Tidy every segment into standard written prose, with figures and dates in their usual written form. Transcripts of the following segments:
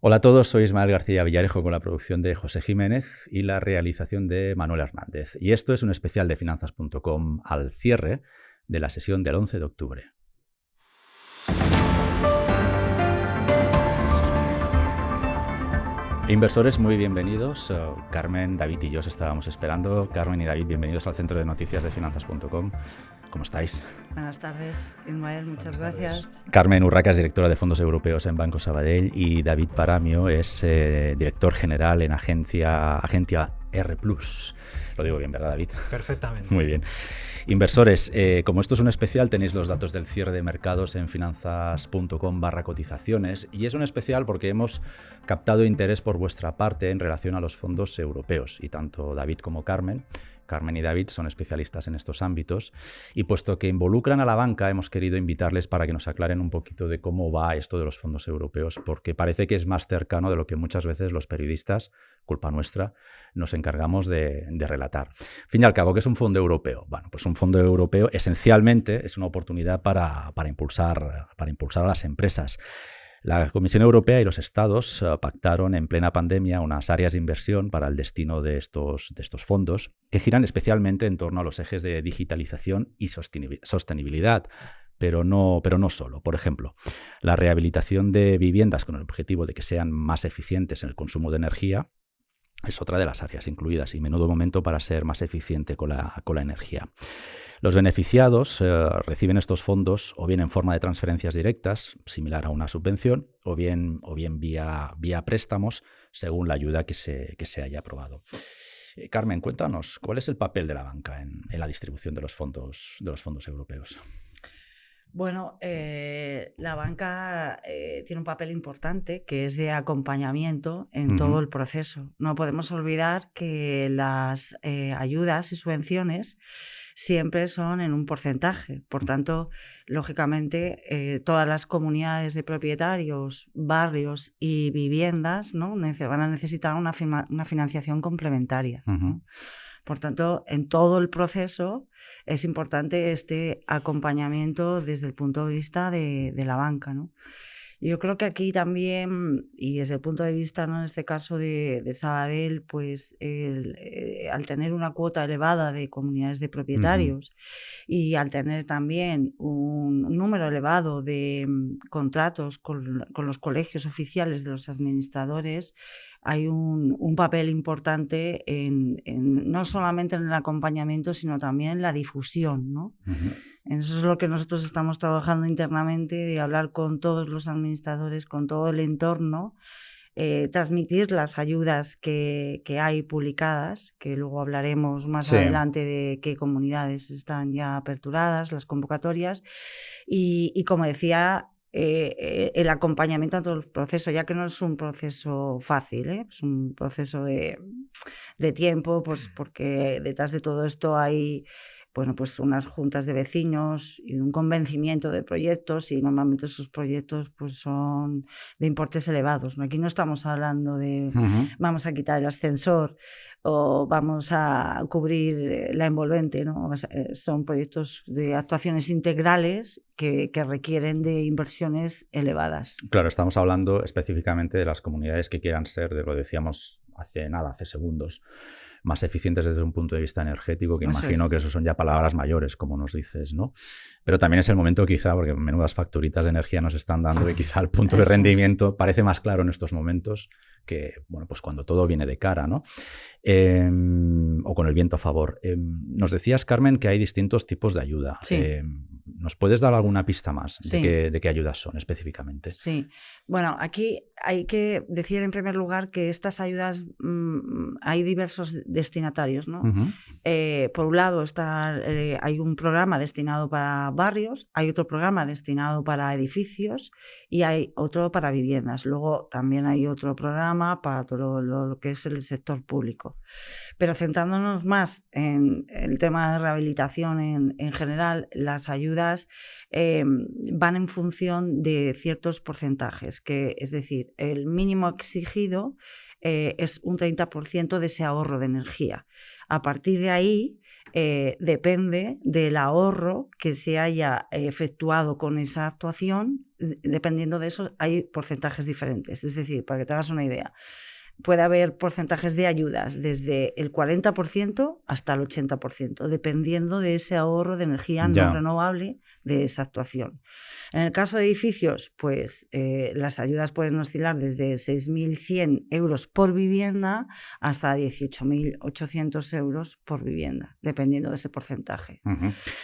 Hola a todos, soy Ismael García Villarejo con la producción de José Jiménez y la realización de Manuel Hernández. Y esto es un especial de Finanzas.com al cierre de la sesión del 11 de octubre. Inversores, muy bienvenidos. Carmen, David y yo os estábamos esperando. Carmen y David, bienvenidos al centro de noticias de Finanzas.com. ¿Cómo estáis? Buenas tardes, Ismael, muchas gracias. Carmen Urraca es directora de fondos europeos en Banco Sabadell y David Paramio es director general en Agencia R+. Lo digo bien, ¿verdad, David? Perfectamente. Muy bien. Inversores, como esto es un especial, tenéis los datos del cierre de mercados en finanzas.com/cotizaciones y es un especial porque hemos captado interés por vuestra parte en relación a los fondos europeos y tanto David como Carmen y David son especialistas en estos ámbitos y puesto que involucran a la banca hemos querido invitarles para que nos aclaren un poquito de cómo va esto de los fondos europeos porque parece que es más cercano de lo que muchas veces los periodistas, culpa nuestra, nos encargamos de relatar. Al fin y al cabo, ¿qué es un fondo europeo? Bueno, pues un fondo europeo esencialmente es una oportunidad para impulsar a las empresas. La Comisión Europea y los Estados pactaron en plena pandemia unas áreas de inversión para el destino de estos fondos que giran especialmente en torno a los ejes de digitalización y sostenibilidad, pero no solo. Por ejemplo, la rehabilitación de viviendas con el objetivo de que sean más eficientes en el consumo de energía es otra de las áreas incluidas y menudo momento para ser más eficiente con la energía. Los beneficiados reciben estos fondos o bien en forma de transferencias directas, similar a una subvención, o bien vía préstamos, según la ayuda que se haya aprobado. Carmen, cuéntanos, ¿cuál es el papel de la banca en la distribución de los fondos europeos? Bueno, la banca tiene un papel importante que es de acompañamiento en todo el proceso. No podemos olvidar que las ayudas y subvenciones siempre son en un porcentaje. Por tanto, lógicamente, todas las comunidades de propietarios, barrios y viviendas, ¿no?, van a necesitar una financiación complementaria, ¿no? Por tanto, en todo el proceso es importante este acompañamiento desde el punto de vista de la banca, ¿no? Yo creo que aquí también, y desde el punto de vista, ¿no?, en este caso de Sabadell, pues al tener una cuota elevada de comunidades de propietarios y al tener también un número elevado de contratos con los colegios oficiales de los administradores, hay un papel importante no solamente en el acompañamiento, sino también en la difusión, ¿no? Eso es lo que nosotros estamos trabajando internamente, de hablar con todos los administradores, con todo el entorno, transmitir las ayudas que hay publicadas, que luego hablaremos más adelante de qué comunidades están ya aperturadas, las convocatorias, y como decía, el acompañamiento a todo el proceso, ya que no es un proceso fácil, es un proceso de tiempo, pues porque detrás de todo esto hay, bueno, pues unas juntas de vecinos y un convencimiento de proyectos, y normalmente esos proyectos pues son de importes elevados, ¿no? Aquí no estamos hablando de vamos a quitar el ascensor o vamos a cubrir la envolvente, ¿no? Son proyectos de actuaciones integrales que requieren de inversiones elevadas. Claro, estamos hablando específicamente de las comunidades que quieran ser, lo decíamos hace segundos, más eficientes desde un punto de vista energético, que imagino que eso son ya palabras mayores, como nos dices, ¿no? Pero también es el momento quizá, porque menudas facturitas de energía nos están dando y quizá el punto de rendimiento parece más claro en estos momentos que, bueno, pues cuando todo viene de cara, ¿no? O con el viento a favor. Nos decías, Carmen, que hay distintos tipos de ayuda. Sí. ¿Nos puedes dar alguna pista más de qué ayudas son específicamente? Sí. Bueno, aquí hay que decir en primer lugar que estas ayudas hay diversos destinatarios, ¿no? Por un lado hay un programa destinado para barrios, hay otro programa destinado para edificios y hay otro para viviendas. Luego también hay otro programa para todo lo que es el sector público. Pero centrándonos más en el tema de rehabilitación en general, las ayudas van en función de ciertos porcentajes, es decir, el mínimo exigido es un 30% de ese ahorro de energía. A partir de ahí depende del ahorro que se haya efectuado con esa actuación. Dependiendo de eso, hay porcentajes diferentes. Es decir, para que te hagas una idea, puede haber porcentajes de ayudas desde el 40% hasta el 80%, dependiendo de ese ahorro de energía no renovable de esa actuación. En el caso de edificios, pues las ayudas pueden oscilar desde 6.100 euros por vivienda hasta 18.800 euros por vivienda, dependiendo de ese porcentaje.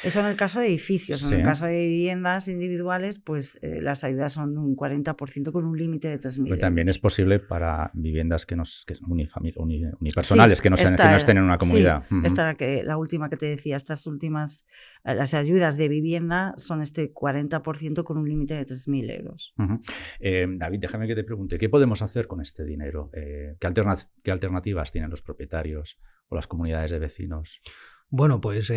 Eso en el caso de edificios. En el caso de viviendas individuales, pues las ayudas son un 40% con un límite de 3.000 euros. También es posible para viviendas que son unipersonales, que no estén en una comunidad. Sí, la última que te decía, estas últimas, las ayudas de vivienda son este 40% con un límite de 3.000 euros. David, déjame que te pregunte, ¿qué podemos hacer con este dinero? ¿Qué alternativas tienen los propietarios o las comunidades de vecinos? Bueno, pues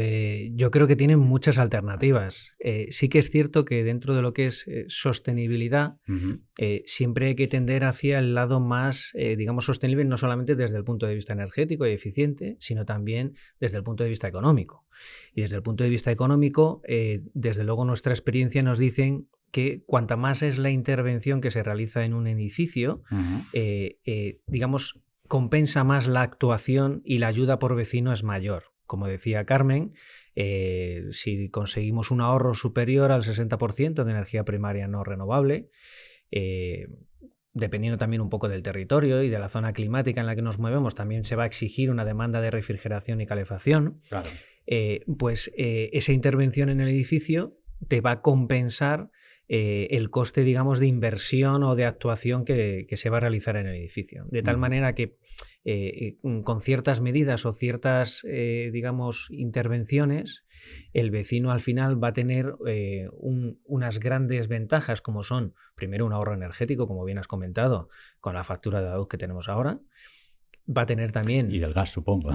yo creo que tienen muchas alternativas. Sí que es cierto que dentro de lo que es sostenibilidad, siempre hay que tender hacia el lado más, digamos, sostenible, no solamente desde el punto de vista energético y eficiente, sino también desde el punto de vista económico. Y desde el punto de vista económico, desde luego nuestra experiencia nos dicen que cuanta más es la intervención que se realiza en un edificio, digamos, compensa más la actuación y la ayuda por vecino es mayor. Como decía Carmen, si conseguimos un ahorro superior al 60% de energía primaria no renovable, dependiendo también un poco del territorio y de la zona climática en la que nos movemos, también se va a exigir una demanda de refrigeración y calefacción. Claro. Pues esa intervención en el edificio te va a compensar el coste, digamos, de inversión o de actuación que se va a realizar en el edificio. De tal manera que con ciertas medidas o ciertas, digamos, intervenciones, el vecino al final va a tener unas grandes ventajas, como son, primero, un ahorro energético, como bien has comentado, con la factura de la luz que tenemos ahora. Va a tener también... Y del gas, supongo.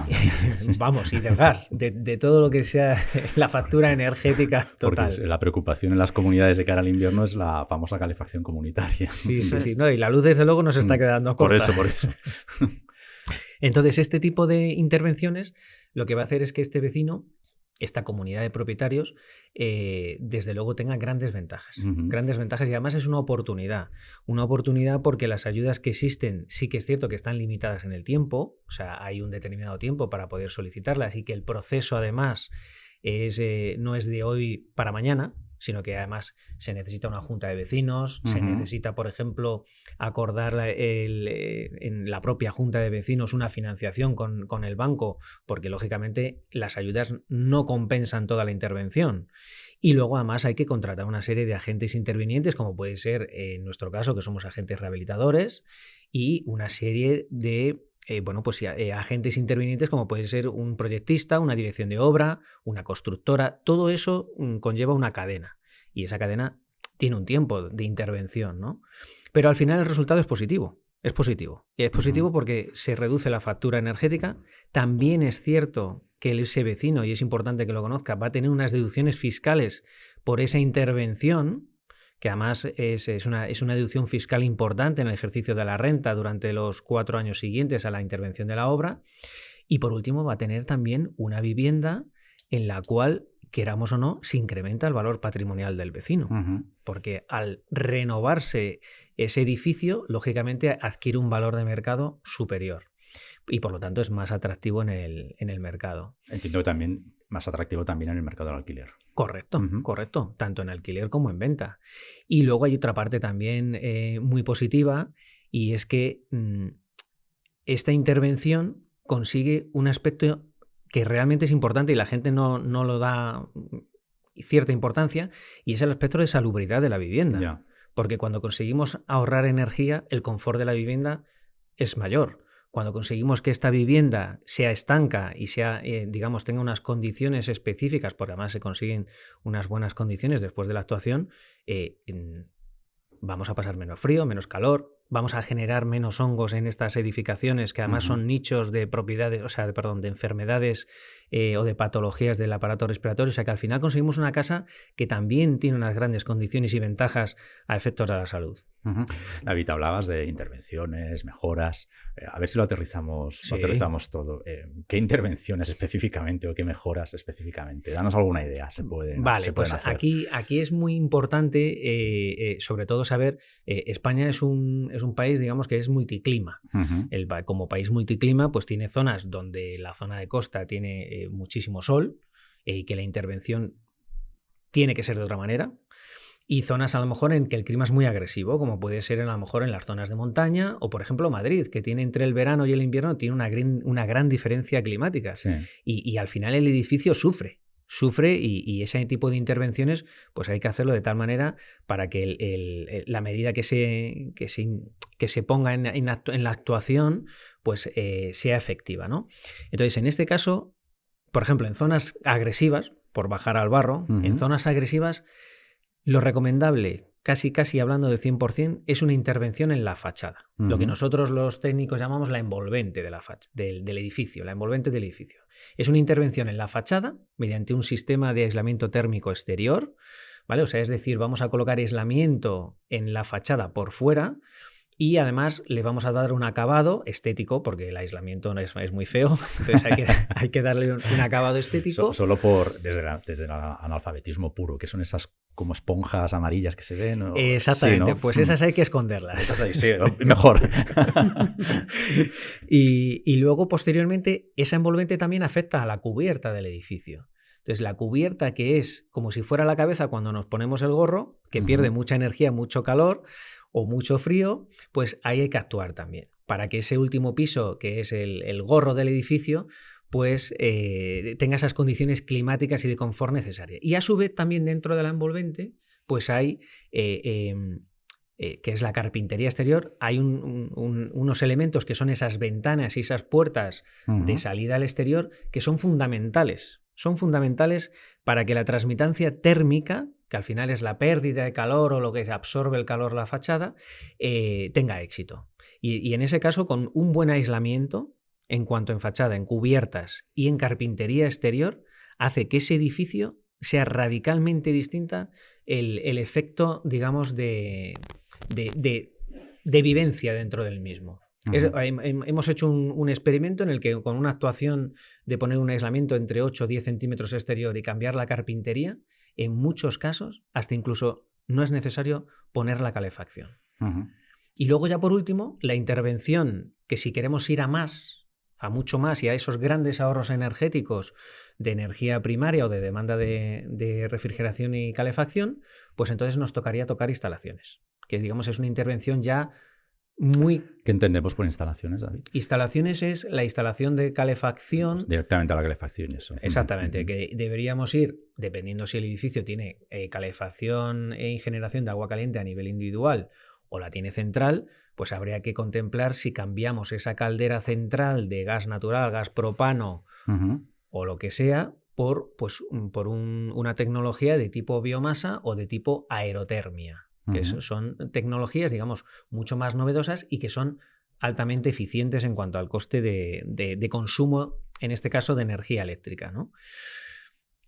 Vamos, y del gas, de todo lo que sea la factura energética total. Porque la preocupación en las comunidades de cara al invierno es la famosa calefacción comunitaria. Sí. No, y la luz, desde luego, nos está quedando corta. Por eso. Entonces, este tipo de intervenciones lo que va a hacer es que este vecino, esta comunidad de propietarios, desde luego tenga grandes ventajas. Grandes ventajas, y además es una oportunidad. Una oportunidad porque las ayudas que existen sí que es cierto que están limitadas en el tiempo, o sea, hay un determinado tiempo para poder solicitarlas y que el proceso además no es de hoy para mañana, sino que además se necesita una junta de vecinos, se necesita, por ejemplo, acordar en la propia junta de vecinos una financiación con el banco, porque lógicamente las ayudas no compensan toda la intervención. Y luego además hay que contratar una serie de agentes intervinientes, como puede ser en nuestro caso, que somos agentes rehabilitadores, y una serie de agentes intervinientes como puede ser un proyectista, una dirección de obra, una constructora. Todo eso conlleva una cadena y esa cadena tiene un tiempo de intervención, ¿no? Pero al final el resultado es positivo. Es positivo. Y es positivo porque se reduce la factura energética. También es cierto que ese vecino, y es importante que lo conozca, va a tener unas deducciones fiscales por esa intervención, que además es una deducción fiscal importante en el ejercicio de la renta durante los 4 años siguientes a la intervención de la obra. Y por último va a tener también una vivienda en la cual, queramos o no, se incrementa el valor patrimonial del vecino. Porque al renovarse ese edificio, lógicamente adquiere un valor de mercado superior. Y por lo tanto es más atractivo en el mercado. Entiendo también más atractivo también en el mercado del alquiler. Correcto, tanto en alquiler como en venta. Y luego hay otra parte también muy positiva, y es que esta intervención consigue un aspecto que realmente es importante y la gente no lo da cierta importancia, y es el aspecto de salubridad de la vivienda. Ya. Porque cuando conseguimos ahorrar energía, el confort de la vivienda es mayor. Cuando conseguimos que esta vivienda sea estanca y sea, digamos, tenga unas condiciones específicas, porque además se consiguen unas buenas condiciones después de la actuación, vamos a pasar menos frío, menos calor, vamos a generar menos hongos en estas edificaciones, que además son nichos de propiedades, o sea, de enfermedades o de patologías del aparato respiratorio. O sea, que al final conseguimos una casa que también tiene unas grandes condiciones y ventajas a efectos de la salud. David, hablabas de intervenciones, mejoras. A ver si lo aterrizamos todo. ¿Qué intervenciones específicamente o qué mejoras específicamente? Danos alguna idea. ¿Se pueden pues hacer? Aquí es muy importante, sobre todo saber, España es un país, digamos, que es multiclima. Como país multiclima, pues tiene zonas donde la zona de costa tiene muchísimo sol y que la intervención tiene que ser de otra manera. Y zonas a lo mejor en que el clima es muy agresivo, como puede ser a lo mejor en las zonas de montaña o, por ejemplo, Madrid, que tiene entre el verano y el invierno tiene una gran diferencia climática. Sí. Y al final el edificio sufre y ese tipo de intervenciones pues hay que hacerlo de tal manera para que la medida que se ponga en la actuación pues sea efectiva, ¿no? Entonces, en este caso, por ejemplo, en zonas agresivas, por bajar al barro, en zonas agresivas, lo recomendable, casi hablando del 100%, es una intervención en la fachada. Lo que nosotros los técnicos llamamos la envolvente del edificio, la envolvente del edificio. Es una intervención en la fachada mediante un sistema de aislamiento térmico exterior, ¿vale? O sea, es decir, vamos a colocar aislamiento en la fachada por fuera y además le vamos a dar un acabado estético, porque el aislamiento es muy feo, entonces hay que darle un acabado estético. Solo desde el analfabetismo puro, que son esas como esponjas amarillas que se ven. Exactamente, sí, ¿no? Pues esas hay que esconderlas. Esas ahí, sí, mejor. Y luego, posteriormente, esa envolvente también afecta a la cubierta del edificio. Entonces, la cubierta, que es como si fuera la cabeza cuando nos ponemos el gorro, que pierde mucha energía, mucho calor o mucho frío, pues ahí hay que actuar también, para que ese último piso, que es el gorro del edificio, pues tenga esas condiciones climáticas y de confort necesarias. Y a su vez también dentro de la envolvente pues hay, que es la carpintería exterior, hay unos elementos que son esas ventanas y esas puertas de salida al exterior que son fundamentales. Son fundamentales para que la transmitancia térmica, que al final es la pérdida de calor o lo que absorbe el calor la fachada, tenga éxito. Y en ese caso, con un buen aislamiento, en cuanto en fachada, en cubiertas y en carpintería exterior, hace que ese edificio sea radicalmente distinta el efecto, digamos, de vivencia dentro del mismo. Hemos hecho un experimento en el que con una actuación de poner un aislamiento entre 8 o 10 centímetros exterior y cambiar la carpintería, en muchos casos hasta incluso no es necesario poner la calefacción. Y luego ya por último, la intervención, que si queremos ir a mucho más y a esos grandes ahorros energéticos de energía primaria o de demanda de refrigeración y calefacción, pues entonces nos tocaría tocar instalaciones, que digamos es una intervención ya muy... ¿Qué entendemos por instalaciones, David? Instalaciones es la instalación de calefacción. Pues directamente a la calefacción, eso. Exactamente, que deberíamos ir, dependiendo si el edificio tiene calefacción y generación de agua caliente a nivel individual o la tiene central, pues habría que contemplar si cambiamos esa caldera central de gas natural, gas propano o lo que sea, por una tecnología de tipo biomasa o de tipo aerotermia. Que son tecnologías, digamos, mucho más novedosas y que son altamente eficientes en cuanto al coste de consumo, en este caso de energía eléctrica, ¿no?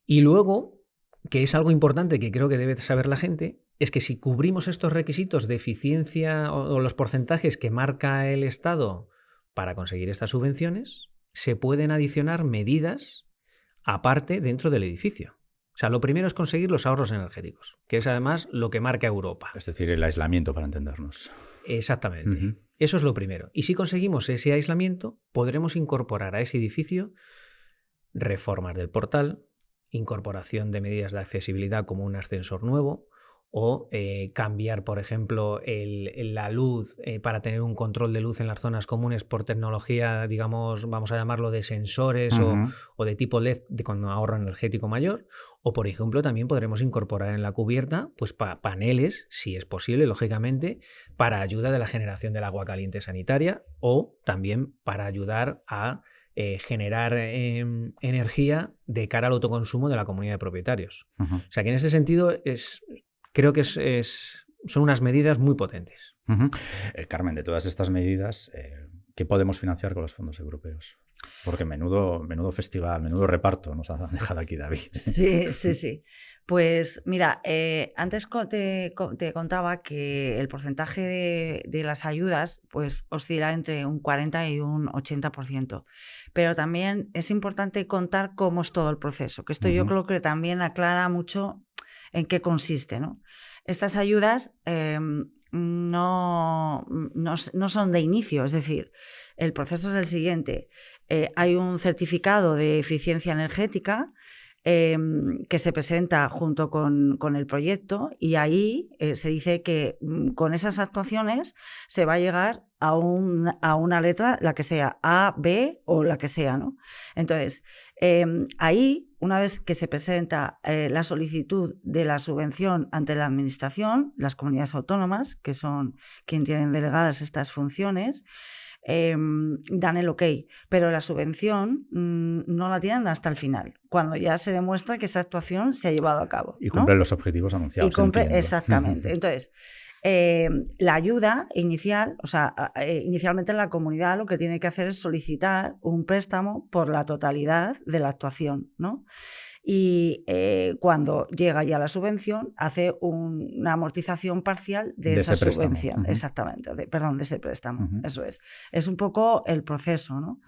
Y luego, que es algo importante que creo que debe saber la gente, es que si cubrimos estos requisitos de eficiencia o los porcentajes que marca el Estado para conseguir estas subvenciones, se pueden adicionar medidas aparte dentro del edificio. O sea, lo primero es conseguir los ahorros energéticos, que es además lo que marca Europa. Es decir, el aislamiento, para entendernos. Exactamente. Eso es lo primero. Y si conseguimos ese aislamiento, podremos incorporar a ese edificio reformas del portal, incorporación de medidas de accesibilidad como un ascensor nuevo, o cambiar, por ejemplo, la luz para tener un control de luz en las zonas comunes por tecnología, digamos, vamos a llamarlo de sensores o de tipo LED con ahorro energético mayor. O, por ejemplo, también podremos incorporar en la cubierta pues, paneles, si es posible, lógicamente, para ayuda de la generación del agua caliente sanitaria o también para ayudar a generar energía de cara al autoconsumo de la comunidad de propietarios. O sea que en ese sentido creo que son unas medidas muy potentes. Carmen, de todas estas medidas, ¿qué podemos financiar con los fondos europeos? Porque menudo festival, menudo reparto nos ha dejado aquí David. Sí. Pues mira, antes te contaba que el porcentaje de las ayudas pues oscila entre un 40 y un 80%. Pero también es importante contar cómo es todo el proceso, que esto yo creo que también aclara mucho en qué consiste, ¿no? Estas ayudas no son de inicio, es decir, el proceso es el siguiente. Hay un certificado de eficiencia energética que se presenta junto con el proyecto y ahí se dice que con esas actuaciones se va a llegar a una letra, la que sea, A, B o la que sea, ¿no? Entonces, ahí, una vez que se presenta la solicitud de la subvención ante la Administración, las comunidades autónomas, que son quienes tienen delegadas estas funciones, dan el ok, pero la subvención no la tienen hasta el final, cuando ya se demuestra que esa actuación se ha llevado a cabo. Y cumplen los objetivos anunciados. Exactamente. Entonces, la ayuda inicial, o sea, inicialmente la comunidad lo que tiene que hacer es solicitar un préstamo por la totalidad de la actuación, ¿no? Y cuando llega ya la subvención, hace una amortización parcial de esa subvención. Exactamente, de ese préstamo. Eso es. Es un poco el proceso, ¿no?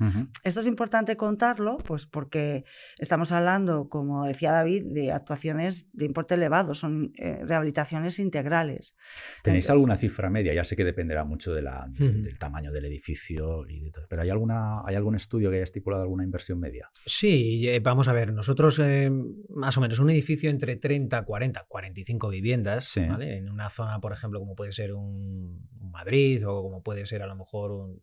Esto es importante contarlo, pues porque estamos hablando, como decía David, de actuaciones de importe elevado, son rehabilitaciones integrales. ¿Tenéis alguna cifra media? Ya sé que dependerá mucho del tamaño del edificio y de todo, pero ¿hay algún estudio que haya estipulado alguna inversión media? Sí, vamos a ver, nosotros más o menos un edificio entre 30, 40, 45 viviendas, sí, ¿vale? En una zona, por ejemplo, como puede ser un Madrid o como puede ser a lo mejor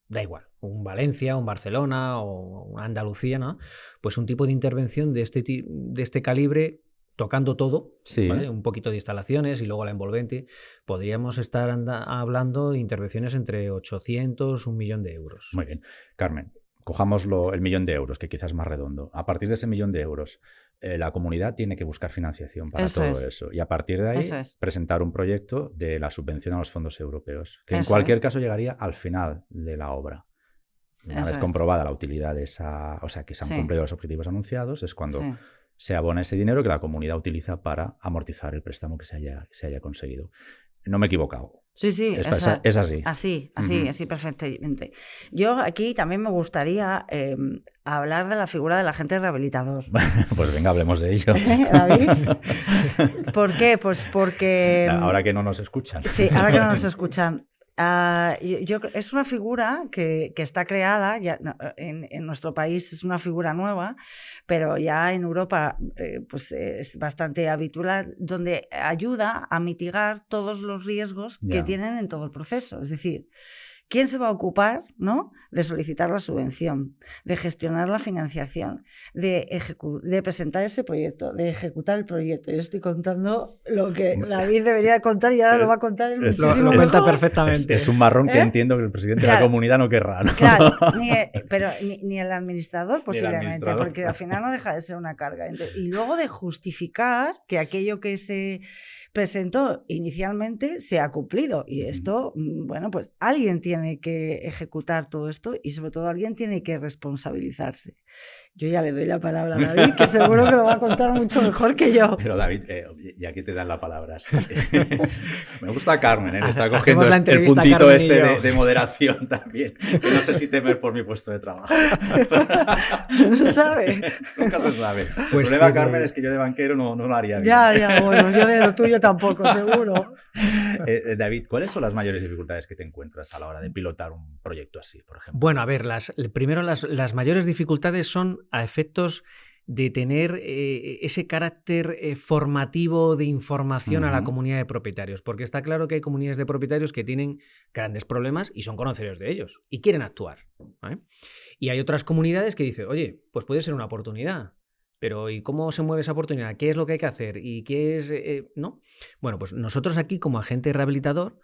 da igual, un Valencia, un Barcelona o una Andalucía, ¿no? Pues un tipo de intervención de este calibre, tocando todo, sí, ¿vale? Un poquito de instalaciones y luego la envolvente, podríamos estar hablando de intervenciones entre 800, 1 millón de euros. Muy bien. Carmen, cojamos el 1.000.000 de euros, que quizás es más redondo. A partir de ese 1.000.000 de euros, la comunidad tiene que buscar financiación para todo eso. Y a partir de ahí, presentar un proyecto de la subvención a los fondos europeos, que en cualquier caso llegaría al final de la obra. Una vez comprobada la utilidad de esa, o sea, que se han cumplido los objetivos anunciados, es cuando se abona ese dinero que la comunidad utiliza para amortizar el préstamo que se haya conseguido. No me he equivocado. Sí, es así. Así perfectamente. Yo aquí también me gustaría hablar de la figura del agente rehabilitador. Pues venga, hablemos de ello. ¿David? ¿Por qué? Pues porque... Ahora que no nos escuchan. Sí, ahora que no nos escuchan. Es una figura que está creada, ya, en nuestro país es una figura nueva, pero ya en Europa pues es bastante habitual, donde ayuda a mitigar todos los riesgos que tienen en todo el proceso. Es decir, ¿quién se va a ocupar, ¿no?, de solicitar la subvención, de gestionar la financiación, de presentar ese proyecto, de ejecutar el proyecto? Yo estoy contando lo que David debería contar y ahora lo va a contar en lo cuenta perfectamente. Es un marrón que entiendo que el presidente de la comunidad no querrá, ¿no? Claro, pero ni el administrador posiblemente, porque al final no deja de ser una carga. Y luego de justificar que aquello que se presentó inicialmente se ha cumplido. Y esto, bueno, pues alguien tiene que ejecutar todo esto y sobre todo alguien tiene que responsabilizarse. Yo ya le doy la palabra a David, que seguro que lo va a contar mucho mejor que yo. Pero David, ya que te dan la palabra, sí. Me gusta Carmen, le está cogiendo el puntito de moderación también. Que no sé si temer por mi puesto de trabajo. No se sabe. Nunca se sabe. Pues el problema, Carmen, es que yo de banquero no lo haría bien. Ya, bueno, yo de lo tuyo tampoco, seguro. David, ¿cuáles son las mayores dificultades que te encuentras a la hora de pilotar un proyecto así, por ejemplo? Bueno, a ver, primero las mayores dificultades son a efectos de tener ese carácter formativo de información a la comunidad de propietarios, porque está claro que hay comunidades de propietarios que tienen grandes problemas y son conocedores de ellos y quieren actuar, ¿vale? Y hay otras comunidades que dicen, oye, pues puede ser una oportunidad, pero ¿y cómo se mueve esa oportunidad? ¿Qué es lo que hay que hacer? ¿Y qué es...? ¿No? Bueno, pues nosotros aquí como agente rehabilitador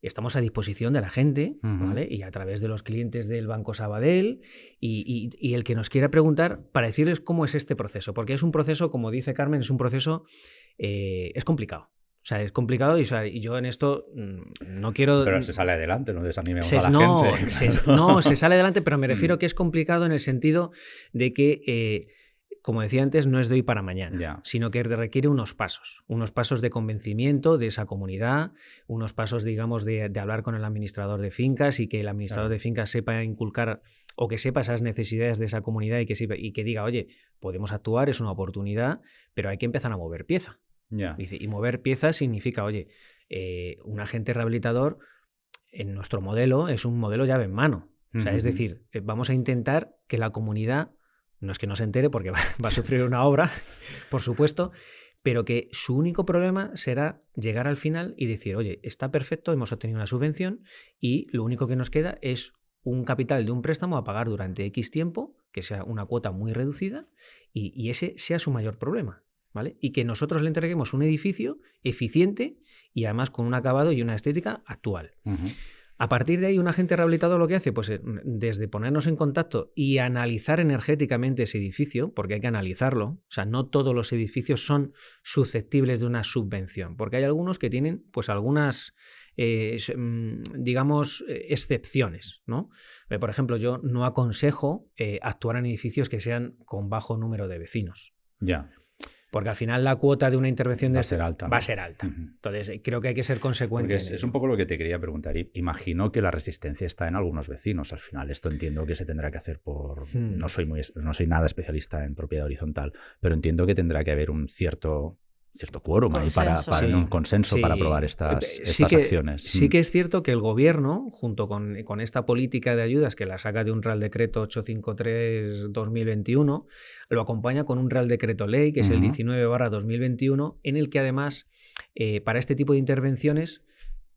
estamos a disposición de la gente, ¿vale? Y a través de los clientes del Banco Sabadell y el que nos quiera preguntar para decirles cómo es este proceso. Porque es un proceso, como dice Carmen, es un proceso, es complicado. O sea, es complicado y yo en esto no quiero... Pero se sale adelante, no desanimemos a la gente. Se sale adelante, pero me refiero que es complicado en el sentido de que, como decía antes, no es de hoy para mañana, sino que requiere unos pasos de convencimiento de esa comunidad, unos pasos, digamos, de hablar con el administrador de fincas y que el administrador de fincas sepa inculcar o que sepa esas necesidades de esa comunidad y que diga, oye, podemos actuar, es una oportunidad, pero hay que empezar a mover pieza. Dice, y mover piezas significa, oye, un agente rehabilitador en nuestro modelo es un modelo llave en mano. O sea, es decir, vamos a intentar que la comunidad, no es que no se entere porque va a sufrir una obra, por supuesto, pero que su único problema será llegar al final y decir, oye, está perfecto, hemos obtenido una subvención y lo único que nos queda es un capital de un préstamo a pagar durante X tiempo, que sea una cuota muy reducida y ese sea su mayor problema. ¿Vale? Y que nosotros le entreguemos un edificio eficiente y además con un acabado y una estética actual. A partir de ahí, un agente rehabilitador lo que hace, pues desde ponernos en contacto y analizar energéticamente ese edificio, porque hay que analizarlo, o sea, no todos los edificios son susceptibles de una subvención, porque hay algunos que tienen pues algunas, digamos, excepciones, ¿no? Por ejemplo, yo no aconsejo actuar en edificios que sean con bajo número de vecinos. Porque al final la cuota de una intervención va a ser alta. Va a ser alta. Entonces, creo que hay que ser consecuentes. Es un poco lo que te quería preguntar. Imagino que la resistencia está en algunos vecinos. Al final, esto entiendo que se tendrá que hacer por... No soy nada especialista en propiedad horizontal, pero entiendo que tendrá que haber un cierto quórum ahí para un consenso para aprobar estas acciones. Sí que es cierto que el gobierno, junto con esta política de ayudas que la saca de un Real Decreto 853/2021, lo acompaña con un Real Decreto Ley, que es el 19/2021, en el que además para este tipo de intervenciones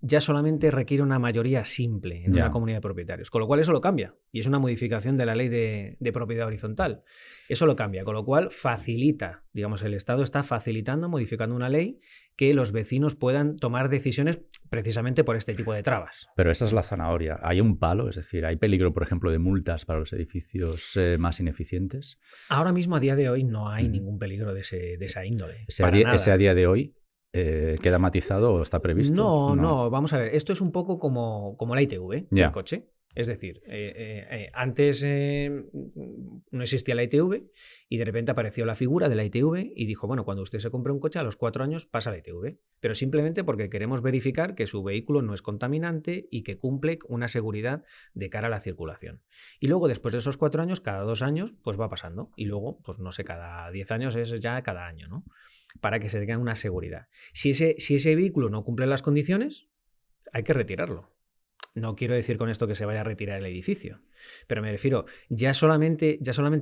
ya solamente requiere una mayoría simple en una comunidad de propietarios, con lo cual eso lo cambia y es una modificación de la ley de propiedad horizontal. Eso lo cambia, con lo cual facilita, digamos, el Estado está facilitando, modificando una ley que los vecinos puedan tomar decisiones precisamente por este tipo de trabas. Pero esa es la zanahoria. ¿Hay un palo? Es decir, ¿hay peligro, por ejemplo, de multas para los edificios más ineficientes? Ahora mismo, a día de hoy, no hay ningún peligro de esa índole. ¿Ese a día de hoy queda matizado o está previsto? No, vamos a ver. Esto es un poco como la ITV del coche. Es decir, antes no existía la ITV y de repente apareció la figura de la ITV y dijo, bueno, cuando usted se compre un coche a los 4 años pasa la ITV, pero simplemente porque queremos verificar que su vehículo no es contaminante y que cumple una seguridad de cara a la circulación. Y luego, después de esos 4 años, cada 2 años, pues va pasando. Y luego, pues no sé, cada 10 años es ya cada año, ¿no? Para que se tenga una seguridad. Si ese vehículo no cumple las condiciones, hay que retirarlo. No quiero decir con esto que se vaya a retirar el edificio, pero me refiero, ya solamente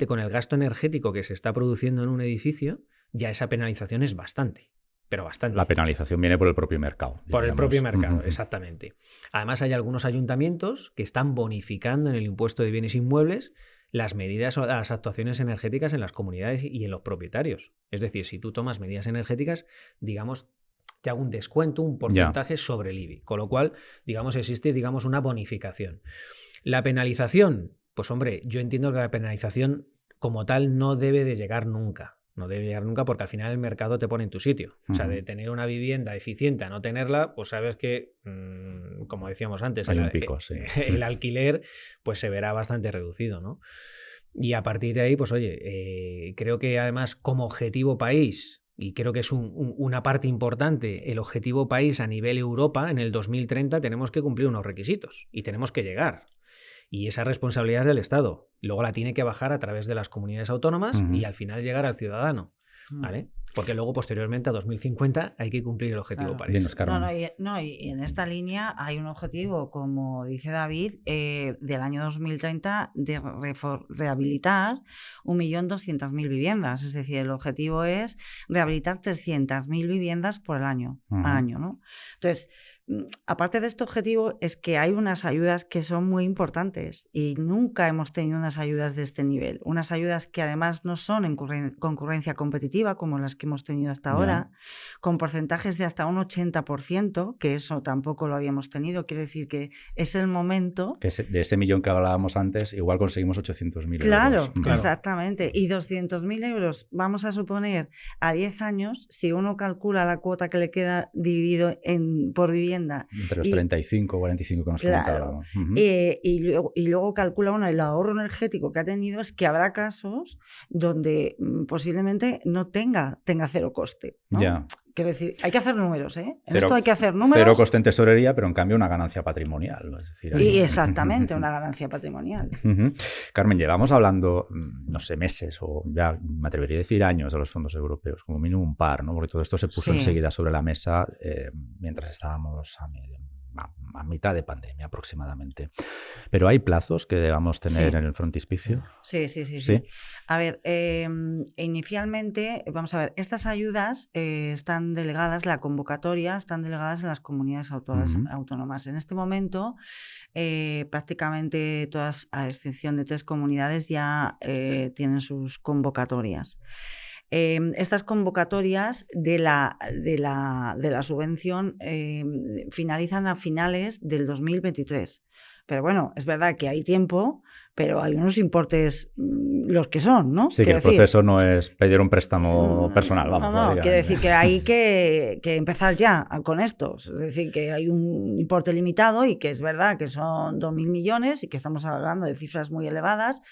con el gasto energético que se está produciendo en un edificio, ya esa penalización es bastante, pero bastante. La penalización viene por el propio mercado. Por el propio mercado, exactamente. Además, hay algunos ayuntamientos que están bonificando en el impuesto de bienes inmuebles las medidas o las actuaciones energéticas en las comunidades y en los propietarios. Es decir, si tú tomas medidas energéticas, digamos, te hago un descuento, un porcentaje sobre el IBI. Con lo cual, digamos, existe, digamos, una bonificación. La penalización, pues hombre, yo entiendo que la penalización como tal no debe de llegar nunca. No debe llegar nunca porque al final el mercado te pone en tu sitio. O sea, de tener una vivienda eficiente a no tenerla, pues sabes que, como decíamos antes, el alquiler pues se verá bastante reducido, ¿no? Y a partir de ahí, pues oye, creo que además como objetivo país, y creo que es una parte importante, el objetivo país a nivel Europa, en el 2030 tenemos que cumplir unos requisitos y tenemos que llegar. Y esa responsabilidad es del Estado. Luego la tiene que bajar a través de las comunidades autónomas y al final llegar al ciudadano. ¿Vale? Porque luego, posteriormente, a 2050, hay que cumplir el objetivo París. Y en esta línea hay un objetivo, como dice David, del año 2030 de rehabilitar 1.200.000 viviendas. Es decir, el objetivo es rehabilitar 300.000 viviendas por el año, al año, ¿no? Entonces, aparte de este objetivo, es que hay unas ayudas que son muy importantes y nunca hemos tenido unas ayudas de este nivel. Unas ayudas que además no son en concurrencia competitiva, como las que hemos tenido hasta ahora, con porcentajes de hasta un 80%, que eso tampoco lo habíamos tenido. Quiere decir que es el momento... Que de ese millón que hablábamos antes, igual conseguimos 800.000 claro, euros. Claro, exactamente. Y 200.000 euros, vamos a suponer, a 10 años, si uno calcula la cuota que le queda dividido por vivienda. Entre los 35 o 45 que nos comentábamos. Y luego calcula uno el ahorro energético que ha tenido, es que habrá casos donde posiblemente no tenga cero coste, ¿no? Ya. Quiero decir, hay que hacer números, ¿eh? En esto hay que hacer números. Cero coste en tesorería, pero en cambio una ganancia patrimonial. Es decir, y exactamente, una ganancia patrimonial. Carmen, llevamos hablando, no sé, meses o ya me atrevería a decir años de los fondos europeos, como mínimo un par, ¿no? Porque todo esto se puso enseguida sobre la mesa mientras estábamos a mitad de pandemia aproximadamente. Pero ¿hay plazos que debamos tener en el frontispicio? Sí. A ver, inicialmente, vamos a ver, estas ayudas están delegadas, la convocatoria, están delegadas en las comunidades autónomas. En este momento, prácticamente todas, a excepción de 3 comunidades, ya tienen sus convocatorias. Estas convocatorias de la subvención finalizan a finales del 2023. Pero bueno, es verdad que hay tiempo, pero hay unos importes los que son, ¿no? Sí, que el proceso no es pedir un préstamo personal, vamos. No, quiere decir que hay que empezar ya con esto. Es decir, que hay un importe limitado y que es verdad que son 2.000 millones y que estamos hablando de cifras muy elevadas,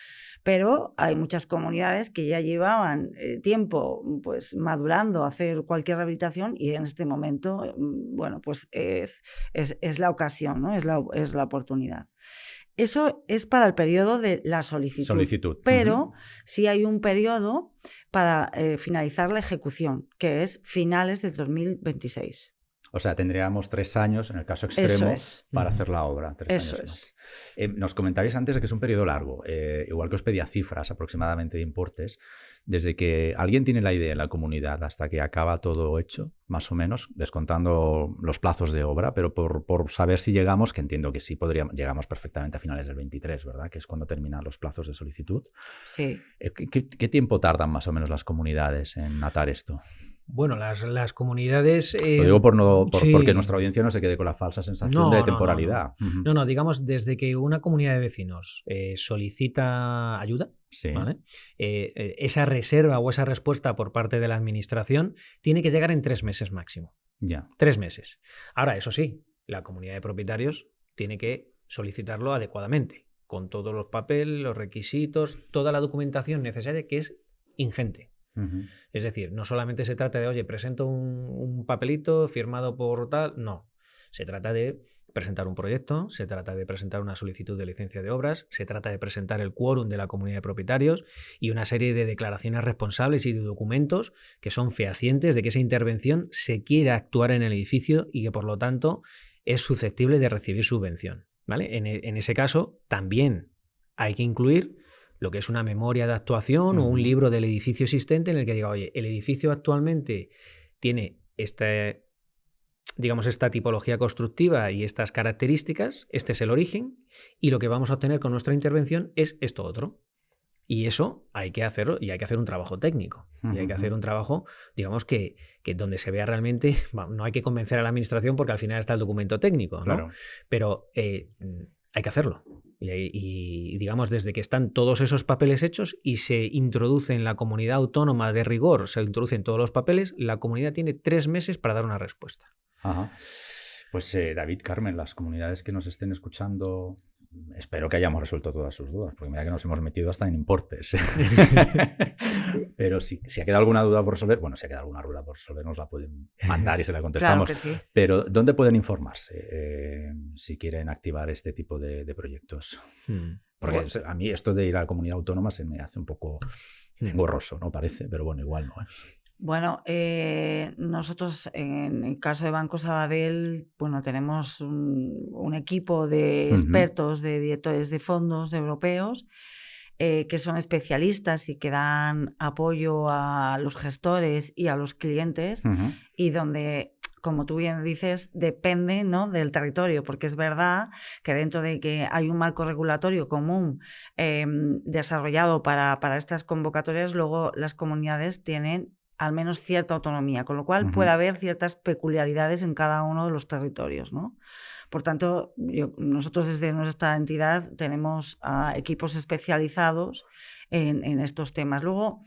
pero hay muchas comunidades que ya llevaban tiempo pues madurando a hacer cualquier rehabilitación y en este momento, bueno, pues es la ocasión, ¿no? Es la oportunidad. Eso es para el periodo de la solicitud. Pero sí hay un periodo para finalizar la ejecución, que es finales del 2026. O sea, tendríamos 3 años, en el caso extremo, para hacer la obra. 3 años más. Nos comentabais antes de que es un periodo largo. Igual que os pedía cifras aproximadamente de importes, desde que alguien tiene la idea en la comunidad hasta que acaba todo hecho, más o menos, descontando los plazos de obra, pero por saber si llegamos, que entiendo que sí llegamos perfectamente a finales del 23, ¿verdad? Que es cuando terminan los plazos de solicitud. Sí. ¿Qué tiempo tardan más o menos las comunidades en atar esto? Bueno, las comunidades... Lo digo porque nuestra audiencia no se quede con la falsa sensación de temporalidad. No, digamos, desde que una comunidad de vecinos solicita ayuda, ¿vale? Esa reserva o esa respuesta por parte de la administración tiene que llegar en 3 meses máximo. Ya. 3 meses. Ahora, eso sí, la comunidad de propietarios tiene que solicitarlo adecuadamente, con todos los papeles, los requisitos, toda la documentación necesaria, que es ingente. Es decir, no solamente se trata de, oye, presento un papelito firmado por tal, no. Se trata de presentar un proyecto, se trata de presentar una solicitud de licencia de obras, se trata de presentar el quórum de la comunidad de propietarios y una serie de declaraciones responsables y de documentos que son fehacientes de que esa intervención se quiere actuar en el edificio y que por lo tanto es susceptible de recibir subvención, ¿vale? En ese caso también hay que incluir lo que es una memoria de actuación o un libro del edificio existente en el que diga, oye, el edificio actualmente tiene esta tipología constructiva y estas características, este es el origen, y lo que vamos a obtener con nuestra intervención es esto otro. Y eso hay que hacerlo, y hay que hacer un trabajo técnico. Y hay que hacer un trabajo, digamos, que donde se vea realmente, no hay que convencer a la administración porque al final está el documento técnico, ¿no? Claro. Pero hay que hacerlo. Y digamos, desde que están todos esos papeles hechos y se introduce en la comunidad autónoma de rigor, se introducen todos los papeles, la comunidad tiene 3 meses para dar una respuesta. Ajá. Pues David, Carmen, las comunidades que nos estén escuchando, espero que hayamos resuelto todas sus dudas, porque mira que nos hemos metido hasta en importes. Pero si ha quedado alguna duda por resolver, nos la pueden mandar y se la contestamos. Claro que sí. Pero ¿dónde pueden informarse si quieren activar este tipo de proyectos? Porque a mí esto de ir a la comunidad autónoma se me hace un poco engorroso, ¿no? Parece, pero bueno, igual no es. Bueno, nosotros en el caso de Banco Sabadell, bueno, tenemos un equipo de expertos, de directores de fondos europeos que son especialistas y que dan apoyo a los gestores y a los clientes y donde como tú bien dices, depende, ¿no?, del territorio, porque es verdad que dentro de que hay un marco regulatorio común desarrollado para estas convocatorias, luego las comunidades tienen al menos cierta autonomía, con lo cual puede haber ciertas peculiaridades en cada uno de los territorios, ¿no? Por tanto, nosotros desde nuestra entidad tenemos equipos especializados en estos temas. Luego,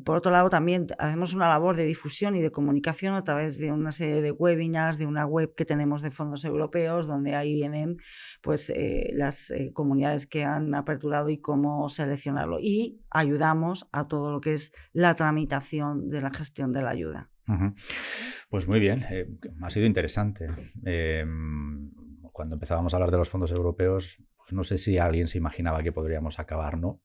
por otro lado, también hacemos una labor de difusión y de comunicación a través de una serie de webinars, de una web que tenemos de fondos europeos, donde ahí vienen pues, las comunidades que han aperturado y cómo seleccionarlo. Y ayudamos a todo lo que es la tramitación de la gestión de la ayuda. Pues muy bien, ha sido interesante. Cuando empezábamos a hablar de los fondos europeos, pues no sé si alguien se imaginaba que podríamos acabar, ¿no?,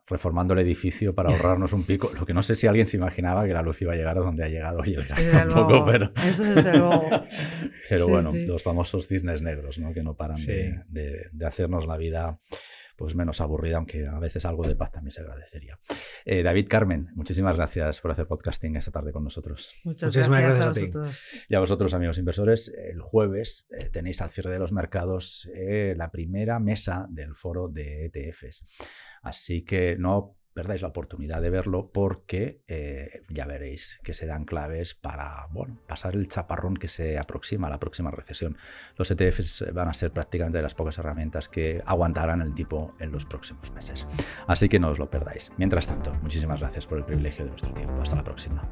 reformando el edificio para ahorrarnos un pico. Lo que no sé si alguien se imaginaba que la luz iba a llegar a donde ha llegado y el gas tampoco, pero... Eso desde luego. Pero sí, bueno, sí, los famosos cisnes negros, ¿no?, que no paran de hacernos la vida pues menos aburrida, aunque a veces algo de paz también se agradecería. David, Carmen, muchísimas gracias por hacer podcasting esta tarde con nosotros. Muchísimas gracias a vosotros. Y a vosotros, amigos inversores, el jueves tenéis al cierre de los mercados la primera mesa del foro de ETFs. Así que no perdáis la oportunidad de verlo, porque ya veréis que se dan claves para, bueno, pasar el chaparrón que se aproxima a la próxima recesión. Los ETFs van a ser prácticamente de las pocas herramientas que aguantarán el tipo en los próximos meses. Así que no os lo perdáis. Mientras tanto, muchísimas gracias por el privilegio de vuestro tiempo. Hasta la próxima.